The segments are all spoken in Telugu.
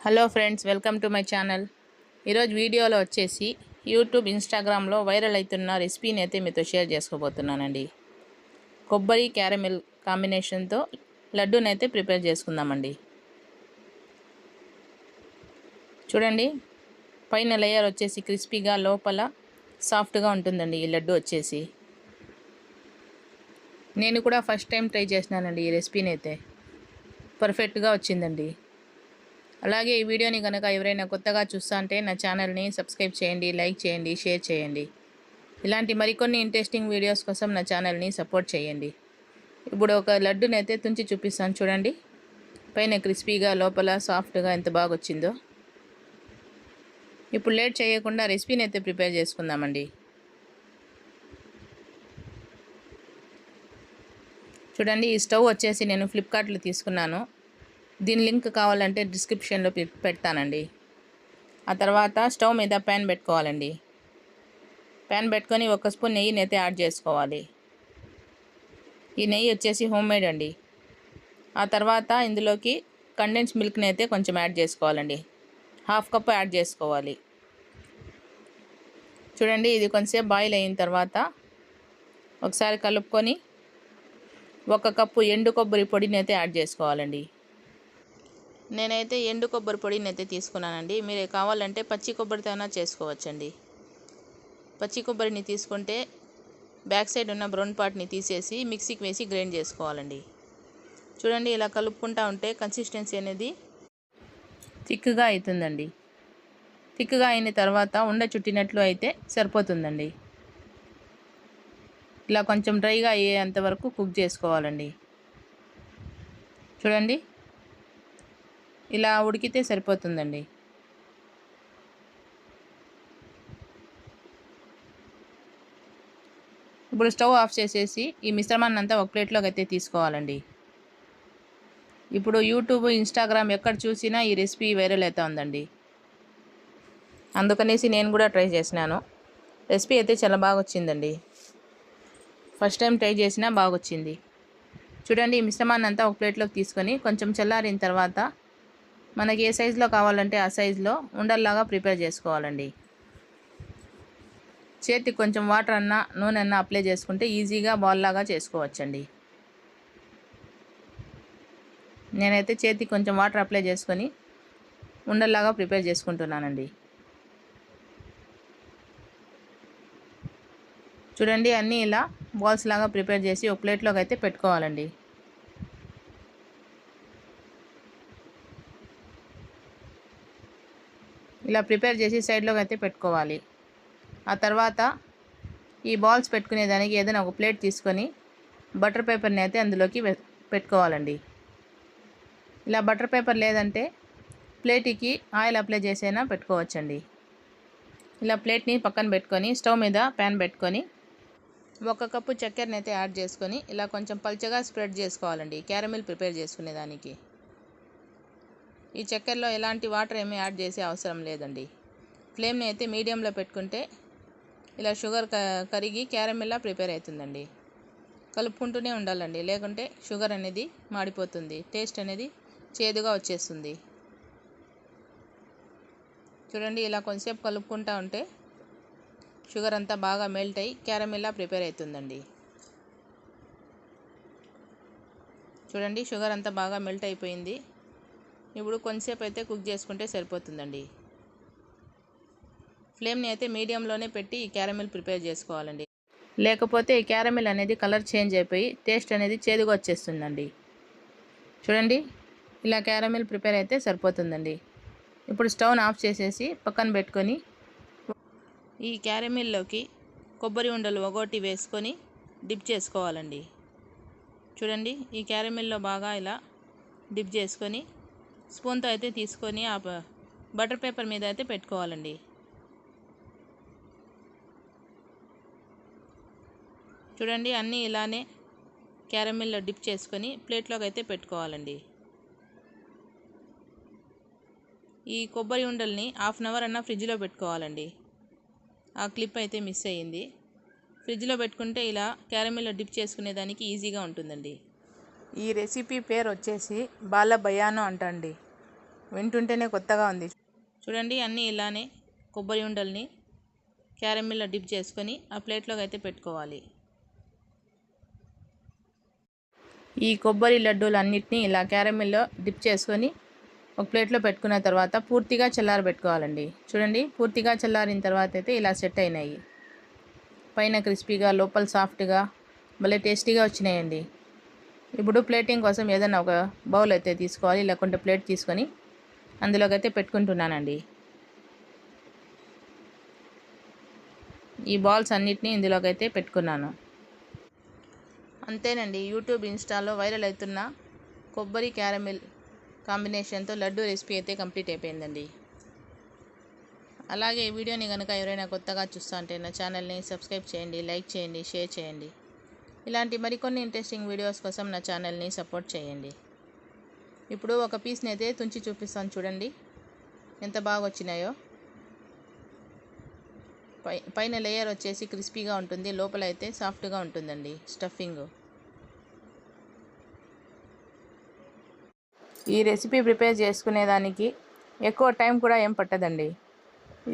Hello friends, welcome to my channel. ఈరోజు వీడియోలో వచ్చేసి యూట్యూబ్, ఇన్స్టాగ్రామ్లో వైరల్ అవుతున్న రెసిపీని అయితే మీతో షేర్ చేసుకోబోతున్నానండి. కొబ్బరి క్యారమిల్ కాంబినేషన్తో లడ్డూని అయితే ప్రిపేర్ చేసుకుందామండి. చూడండి, పైన లేయర్ వచ్చేసి క్రిస్పీగా, లోపల సాఫ్ట్గా ఉంటుందండి ఈ లడ్డు వచ్చేసి. నేను కూడా ఫస్ట్ టైం ట్రై చేసినానండి ఈ రెసిపీని అయితే. పర్ఫెక్ట్గా వచ్చిందండి. అలాగే ఈ వీడియోని కనుక ఎవరైనా కొత్తగా చూస్తా అంటే నా ఛానల్ని సబ్స్క్రైబ్ చేయండి, లైక్ చేయండి, షేర్ చేయండి. ఇలాంటి మరికొన్ని ఇంట్రెస్టింగ్ వీడియోస్ కోసం నా ఛానల్ని సపోర్ట్ చేయండి. ఇప్పుడు ఒక లడ్డుని అయితే తుంచి చూపిస్తాను చూడండి. పైన క్రిస్పీగా, లోపల సాఫ్ట్గా ఎంత బాగా వచ్చిందో. ఇప్పుడు లేట్ చేయకుండా రెసిపీని అయితే ప్రిపేర్ చేసుకుందామండి. చూడండి, ఈ స్టవ్ వచ్చేసి నేను ఫ్లిప్కార్ట్లో తీసుకున్నాను. దీని లింక్ కావాలంటే డిస్క్రిప్షన్లో పెడతానండి. ఆ తర్వాత స్టవ్ మీద ప్యాన్ పెట్టుకోవాలండి. ప్యాన్ పెట్టుకొని 1 స్పూన్ నెయ్యిని అయితే యాడ్ చేసుకోవాలి. ఈ నెయ్యి వచ్చేసి హోమ్ మేడ్ అండి. ఆ తర్వాత ఇందులోకి కండెన్స్ మిల్క్ని అయితే కొంచెం యాడ్ చేసుకోవాలండి. 1/2 కప్ యాడ్ చేసుకోవాలి. చూడండి, ఇది కొంచెంసేపు బాయిల్ అయిన తర్వాత ఒకసారి కలుపుకొని 1 కప్పు ఎండు కొబ్బరి పొడిని అయితే యాడ్ చేసుకోవాలండి. నేనైతే ఎండు కొబ్బరి పొడిని అయితే తీసుకున్నానండి. మీరు కావాలంటే పచ్చి కొబ్బరితోనే చేసుకోవచ్చండి. పచ్చి కొబ్బరిని తీసుకుంటే బ్యాక్ సైడ్ ఉన్న బ్రౌన్ పార్ట్ని తీసేసి మిక్సీకి వేసి గ్రైండ్ చేసుకోవాలండి. చూడండి, ఇలా కలుపుకుంటూ ఉంటే కన్సిస్టెన్సీ అనేది థిక్గా అవుతుందండి. థిక్గా అయిన తర్వాత ఉండ చుట్టినట్లు అయితే సరిపోతుందండి. ఇలా కొంచెం డ్రైగా అయ్యేంత వరకు కుక్ చేసుకోవాలండి. చూడండి, ఇలా ఉడికితే సరిపోతుందండి. ఇప్పుడు స్టవ్ ఆఫ్ చేసేసి ఈ మిశ్రమాన్ని అంతా ఒక ప్లేట్లోకి అయితే తీసుకోవాలండి. ఇప్పుడు యూట్యూబ్, ఇన్స్టాగ్రామ్ ఎక్కడ చూసినా ఈ రెసిపీ వైరల్ అవుతా ఉందండి. అందుకనేసి నేను కూడా ట్రై చేసినాను. రెసిపీ అయితే చాలా బాగా వచ్చిందండి. ఫస్ట్ టైం ట్రై చేసినా బాగా వచ్చింది. చూడండి, ఈ మిశ్రమాన్ని అంతా ఒక ప్లేట్లోకి తీసుకొని కొంచెం చల్లారిన తర్వాత మనకి ఏ సైజులో కావాలంటే ఆ సైజులో ఉండల్లాగా ప్రిపేర్ చేసుకోవాలండి. చేతికి కొంచెం వాటర్ అన్నా నూనె అన్నా అప్లై చేసుకుంటే ఈజీగా బాల్ లాగా చేసుకోవచ్చండి. నేనైతే చేతికి కొంచెం వాటర్ అప్లై చేసుకొని ఉండల్లాగా ప్రిపేర్ చేసుకుంటున్నానండి. చూడండి, అన్నీ ఇలా బాల్స్ లాగా ప్రిపేర్ చేసి ఒక ప్లేట్లోకి అయితే పెట్టుకోవాలండి. ఇలా ప్రిపేర్ చేసి సైడ్లోకి అయితే పెట్టుకోవాలి. ఆ తర్వాత ఈ బాల్స్ పెట్టుకునేదానికి ఏదైనా ఒక ప్లేట్ తీసుకొని బటర్ పేపర్ని అయితే అందులోకి పెట్టుకోవాలండి. ఇలా బటర్ పేపర్ లేదంటే ప్లేట్కి ఆయిల్ అప్లై చేసైనా పెట్టుకోవచ్చండి. ఇలా ప్లేట్ని పక్కన పెట్టుకొని స్టవ్ మీద ప్యాన్ పెట్టుకొని 1 కప్పు చక్కెరని అయితే యాడ్ చేసుకొని ఇలా కొంచెం పల్చగా స్ప్రెడ్ చేసుకోవాలండి క్యారమిల్ ప్రిపేర్ చేసుకునేదానికి. ఈ చక్కెరలో ఎలాంటి వాటర్ ఏమీ యాడ్ చేసే అవసరం లేదండి. ఫ్లేమ్ని అయితే మీడియంలో పెట్టుకుంటే ఇలా షుగర్ కరిగి క్యారమిల్లా ప్రిపేర్ అవుతుందండి. కలుపుకుంటూనే ఉండాలండి, లేకుంటే షుగర్ అనేది మాడిపోతుంది, టేస్ట్ అనేది చేదుగా వచ్చేస్తుంది. చూడండి, ఇలా కొంచెంసేపు కలుపుకుంటూ ఉంటే షుగర్ అంతా బాగా మెల్ట్ అయ్యి క్యారమిల్లా ప్రిపేర్ అవుతుందండి. చూడండి, షుగర్ అంతా బాగా మెల్ట్ అయిపోయింది. ఇప్పుడు కొంచెంసేపు అయితే కుక్ చేసుకుంటే సరిపోతుందండి. ఫ్లేమ్ని అయితే మీడియంలోనే పెట్టి ఈ క్యారమిల్ ప్రిపేర్ చేసుకోవాలండి. లేకపోతే ఈ క్యారమిల్ అనేది కలర్ చేంజ్ అయిపోయి టేస్ట్ అనేది చేదుగా వచ్చేస్తుందండి. చూడండి, ఇలా క్యారమిల్ ప్రిపేర్ అయితే సరిపోతుందండి. ఇప్పుడు స్టవ్ని ఆఫ్ చేసేసి పక్కన పెట్టుకొని ఈ క్యారమిల్లోకి కొబ్బరి ఉండలు ఒగోటి వేసుకొని డిప్ చేసుకోవాలండి. చూడండి, ఈ క్యారమిల్లో బాగా ఇలా డిప్ చేసుకొని స్పూన్తో అయితే తీసుకొని ఆ బటర్ పేపర్ మీద అయితే పెట్టుకోవాలండి. చూడండి, అన్నీ ఇలానే క్యారమిల్లో డిప్ చేసుకొని ప్లేట్లోకి అయితే పెట్టుకోవాలండి. ఈ కొబ్బరి ఉండల్ని 1/2 అవర్ అన్న ఫ్రిడ్జ్లో పెట్టుకోవాలండి. ఆ క్లిప్ అయితే మిస్ అయ్యింది. ఫ్రిడ్జ్లో పెట్టుకుంటే ఇలా క్యారమిల్లో డిప్ చేసుకునేదానికి ఈజీగా ఉంటుందండి. ఈ రెసిపీ పేరు వచ్చేసి బాల బయానో అంటండి. వింటుంటేనే కొత్తగా ఉంది. చూడండి, అన్నీ ఇలానే కొబ్బరి ఉండల్ని క్యారమిల్లో డిప్ చేసుకొని ఆ ప్లేట్లోకి అయితే పెట్టుకోవాలి. ఈ కొబ్బరి లడ్డూలు అన్నిటినీ ఇలా క్యారమిల్లో డిప్ చేసుకొని ఒక ప్లేట్లో పెట్టుకున్న తర్వాత పూర్తిగా చల్లారబెట్టుకోవాలండి. చూడండి, పూర్తిగా చల్లారిన తర్వాత అయితే ఇలా సెట్ అయినాయి. పైన క్రిస్పీగా, లోపల సాఫ్ట్గా, భలే టేస్టీగా వచ్చినాయండి. ఇప్పుడు ప్లేటింగ్ కోసం ఏదైనా ఒక బౌల్ అయితే తీసుకోవాలి, లేకుంటే ప్లేట్ తీసుకొని అందులోకి అయితే పెట్టుకుంటున్నానండి. ఈ బాల్స్ అన్నిటినీ ఇందులోకి అయితే పెట్టుకున్నాను. అంతేనండి, యూట్యూబ్, ఇన్స్టాలో వైరల్ అవుతున్న కొబ్బరి క్యారమిల్ కాంబినేషన్తో లడ్డు రెసిపీ అయితే కంప్లీట్ అయిపోయిందండి. అలాగే ఈ వీడియోని కనుక ఎవరైనా కొత్తగా చూస్తుంటే నా ఛానల్ని సబ్స్క్రైబ్ చేయండి, లైక్ చేయండి, షేర్ చేయండి. ఇలాంటి మరికొన్ని ఇంట్రెస్టింగ్ వీడియోస్ కోసం నా ఛానల్ని సపోర్ట్ చేయండి. ఇప్పుడు ఒక పీస్ని అయితే తుంచి చూపిస్తాను, చూడండి ఎంత బాగా వచ్చినాయో. పైన లేయర్ వచ్చేసి క్రిస్పీగా ఉంటుంది, లోపల అయితే సాఫ్ట్గా ఉంటుందండి స్టఫింగ్. ఈ రెసిపీ ప్రిపేర్ చేసుకునేదానికి ఎక్కువ టైం కూడా ఏం పట్టదండి,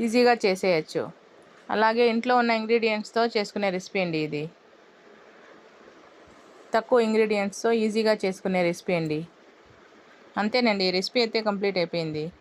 ఈజీగా చేసేయచ్చు. అలాగే ఇంట్లో ఉన్న ఇంగ్రీడియంట్స్తో చేసుకునే రెసిపీ అండి ఇది. తక్కువ ఇంగ్రీడియంట్స్తో ఈజీగా చేసుకునే రెసిపీ అండి. అంతేనండి, రెసిపీ అయితే కంప్లీట్ అయిపోయింది.